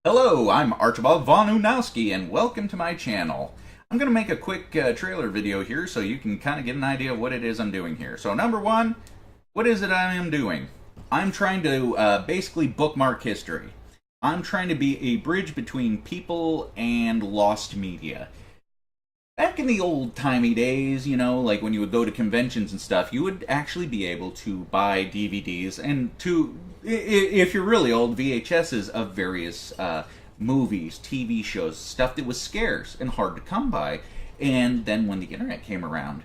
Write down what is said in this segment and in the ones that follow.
Hello, I'm Archibald von Unowski, and welcome to my channel. I'm going to make a quick trailer video here so you can kind of get an idea of what it is I'm doing here. So number one, what is it I am doing? I'm trying to basically bookmark history. I'm trying to be a bridge between people and lost media. Back in the old-timey days, like when you would go to conventions and stuff, you would actually be able to buy DVDs and if you're really old, VHSs of various movies, TV shows, stuff that was scarce and hard to come by. And then when the internet came around,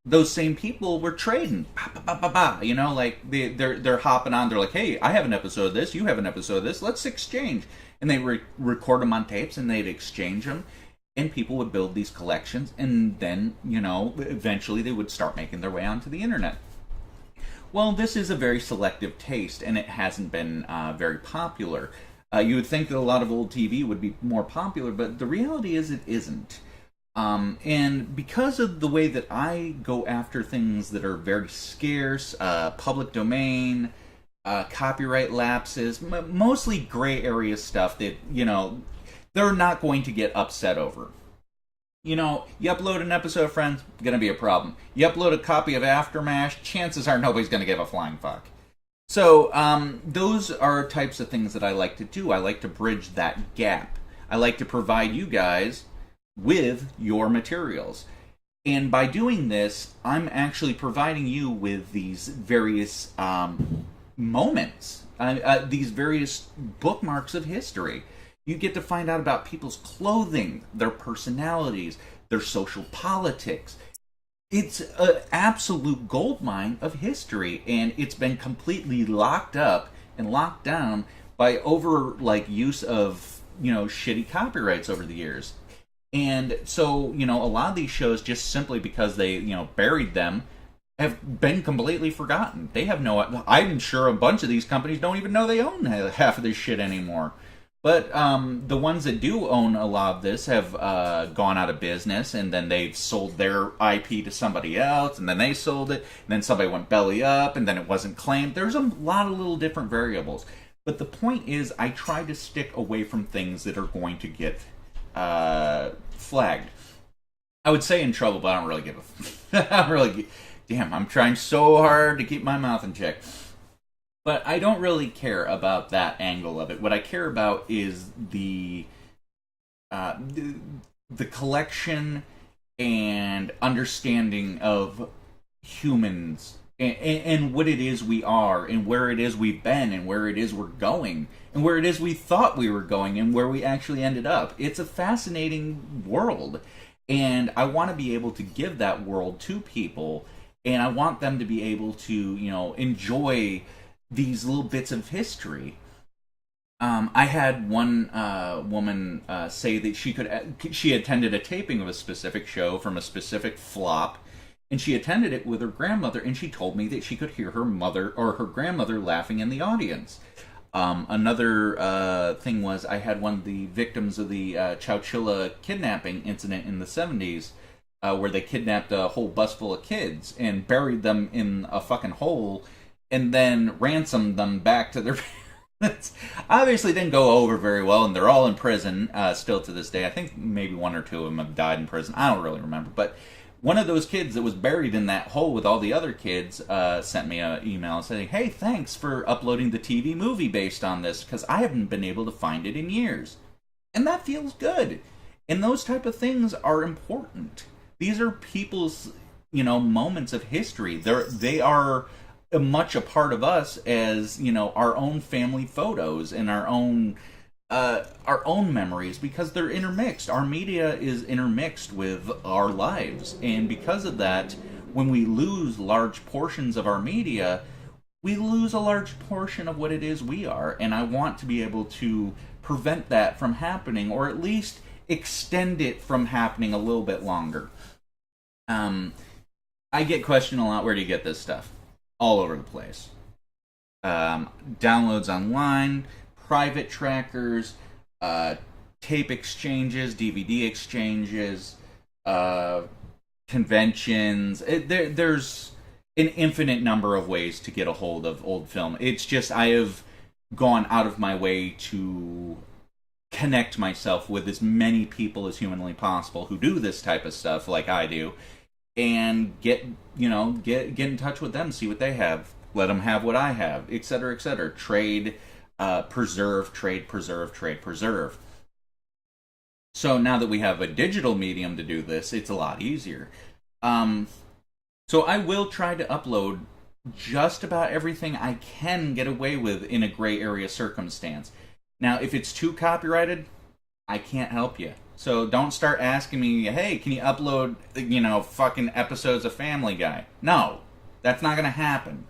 those same people were trading, like they're hopping on. They're like, "Hey, I have an episode of this. You have an episode of this. Let's exchange." And they record them on tapes, and they'd exchange them and people would build these collections, and then, eventually they would start making their way onto the internet. Well, this is a very selective taste, and it hasn't been very popular. You would think that a lot of old TV would be more popular, but the reality is it isn't. And because of the way that I go after things that are very scarce, public domain, copyright lapses, mostly gray area stuff that, they're not going to get upset over. You upload an episode of Friends, gonna be a problem. You upload a copy of Aftermath, chances are nobody's gonna give a flying fuck. So, those are types of things that I like to do. I like to bridge that gap. I like to provide you guys with your materials. And by doing this, I'm actually providing you with these various moments, these various bookmarks of history. You get to find out about people's clothing, their personalities, their social politics. It's an absolute goldmine of history, and it's been completely locked up and locked down by use of shitty copyrights over the years. And so a lot of these shows, just simply because they buried them, have been completely forgotten. They have no. I'm sure a bunch of these companies don't even know they own half of this shit anymore. But the ones that do own a lot of this have gone out of business, and then they've sold their IP to somebody else, and then they sold it, and then somebody went belly up, and then it wasn't claimed. There's a lot of little different variables. But the point is, I try to stick away from things that are going to get flagged. I would say in trouble, but I don't really give a... Damn, I'm trying so hard to keep my mouth in check. But I don't really care about that angle of it. What I care about is the collection and understanding of humans and what it is we are and where it is we've been and where it is we're going and where it is we thought we were going and where we actually ended up. It's a fascinating world, and I want to be able to give that world to people, and I want them to be able to, enjoy these little bits of history. I had one woman say that she attended a taping of a specific show from a specific flop, and she attended it with her grandmother, and she told me that she could hear her mother or her grandmother laughing in the audience. Another thing was, I had one of the victims of the Chowchilla kidnapping incident in the 70s, where they kidnapped a whole bus full of kids and buried them in a fucking hole and then ransomed them back to their parents. Obviously didn't go over very well, and they're all in prison still to this day. I think maybe one or two of them have died in prison. I don't really remember. But one of those kids that was buried in that hole with all the other kids sent me an email saying, "Hey, thanks for uploading the TV movie based on this, because I haven't been able to find it in years." And that feels good. And those type of things are important. These are people's, moments of history. They are much a part of us as our own family photos and our own memories, because they're intermixed. Our media is intermixed with our lives, and because of that, when we lose large portions of our media, we lose a large portion of what it is we are. And I want to be able to prevent that from happening, or at least extend it from happening a little bit longer. I get questioned a lot, where do you get this stuff? All over the place. Downloads online, private trackers, tape exchanges, DVD exchanges, conventions. There's an infinite number of ways to get a hold of old film. It's just I have gone out of my way to connect myself with as many people as humanly possible who do this type of stuff like I do, and get in touch with them, see what they have, let them have what I have, etc., etc. Trade, preserve, trade, preserve, trade, preserve. So now that we have a digital medium to do this, it's a lot easier. So I will try to upload just about everything I can get away with in a gray area circumstance. Now, if it's too copyrighted, I can't help you. So don't start asking me, hey, can you upload, fucking episodes of Family Guy? No, that's not going to happen.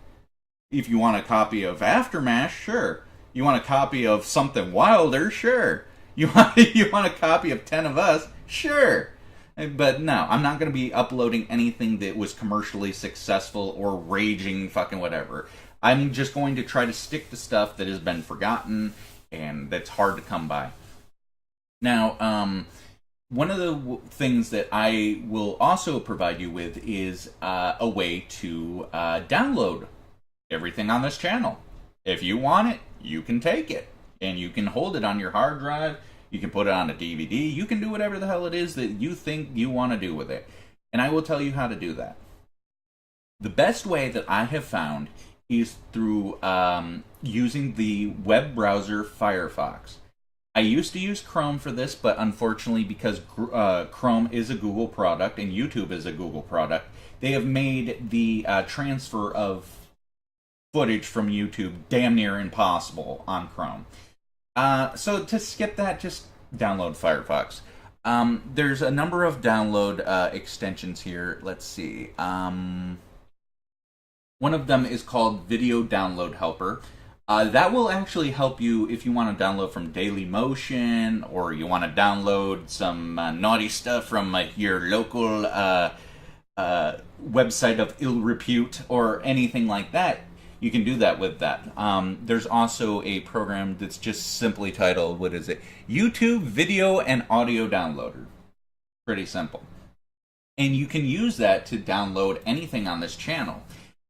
If you want a copy of Aftermath, sure. You want a copy of Something Wilder, sure. You want a copy of 10 of Us, sure. But no, I'm not going to be uploading anything that was commercially successful or raging fucking whatever. I'm just going to try to stick to stuff that has been forgotten and that's hard to come by. Now, one of the things that I will also provide you with is a way to download everything on this channel. If you want it, you can take it. And you can hold it on your hard drive. You can put it on a DVD. You can do whatever the hell it is that you think you want to do with it. And I will tell you how to do that. The best way that I have found is through using the web browser Firefox. I used to use Chrome for this, but unfortunately, because Chrome is a Google product and YouTube is a Google product, they have made the transfer of footage from YouTube damn near impossible on Chrome. So to skip that, just download Firefox. There's a number of download extensions here. Let's see. One of them is called Video Download Helper. That will actually help you if you want to download from Dailymotion, or you want to download some naughty stuff from your local website of ill repute, or anything like that. You can do that with that. There's also a program that's just simply titled, what is it? YouTube Video and Audio Downloader. Pretty simple. And you can use that to download anything on this channel.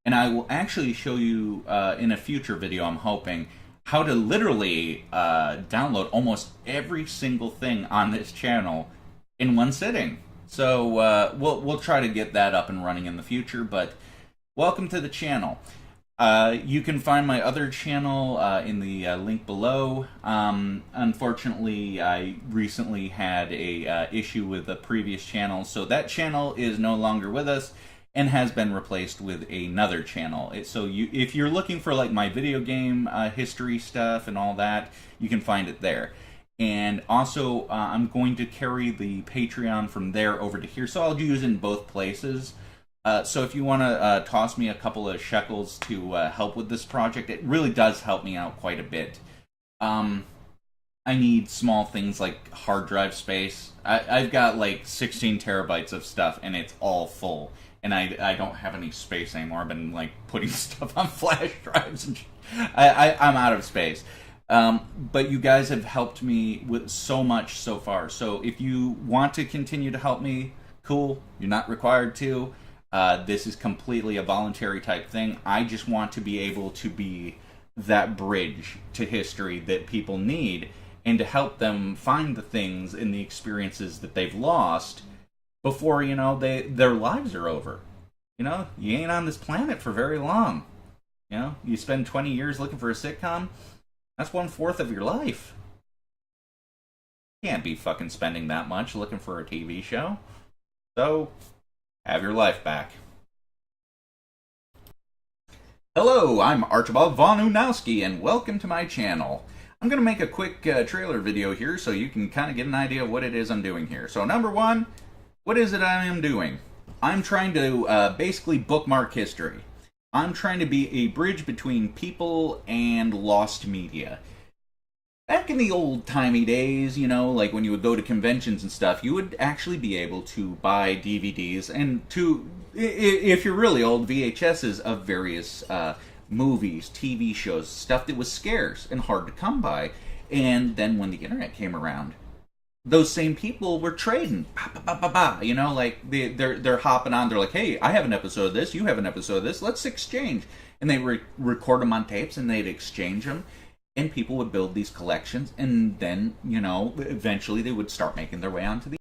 And I will actually show you in a future video, I'm hoping, how to literally download almost every single thing on this channel in one sitting. So we'll try to get that up and running in the future, but welcome to the channel. You can find my other channel in the link below. Unfortunately, I recently had a issue with a previous channel, so that channel is no longer with us and has been replaced with another channel. So if you're looking for like my video game history stuff and all that, you can find it there. And also, I'm going to carry the Patreon from there over to here, so I'll use it in both places. So if you want to toss me a couple of shekels to help with this project, it really does help me out quite a bit. I need small things like hard drive space. I've got like 16 terabytes of stuff, and it's all full. And I don't have any space anymore. I've been like putting stuff on flash drives, and I'm out of space. But you guys have helped me with so much so far. So if you want to continue to help me, cool. You're not required to. This is completely a voluntary type thing. I just want to be able to be that bridge to history that people need, and to help them find the things and the experiences that they've lost before, their lives are over. You ain't on this planet for very long. You spend 20 years looking for a sitcom, that's 1/4 of your life. You can't be fucking spending that much looking for a TV show. So, have your life back. Hello, I'm Archibald Von Unowski, and welcome to my channel. I'm going to make a quick trailer video here so you can kind of get an idea of what it is I'm doing here. So number one, what is it I am doing? I'm trying to basically bookmark history. I'm trying to be a bridge between people and lost media. Back in the old-timey days, like when you would go to conventions and stuff, you would actually be able to buy DVDs and if you're really old, VHSs of various movies, TV shows, stuff that was scarce and hard to come by. And then when the internet came around, those same people were trading. Like they're hopping on. They're like, hey, I have an episode of this. You have an episode of this. Let's exchange. And they record them on tapes and they'd exchange them. and people would build these collections, and then, you know, eventually they would start making their way onto the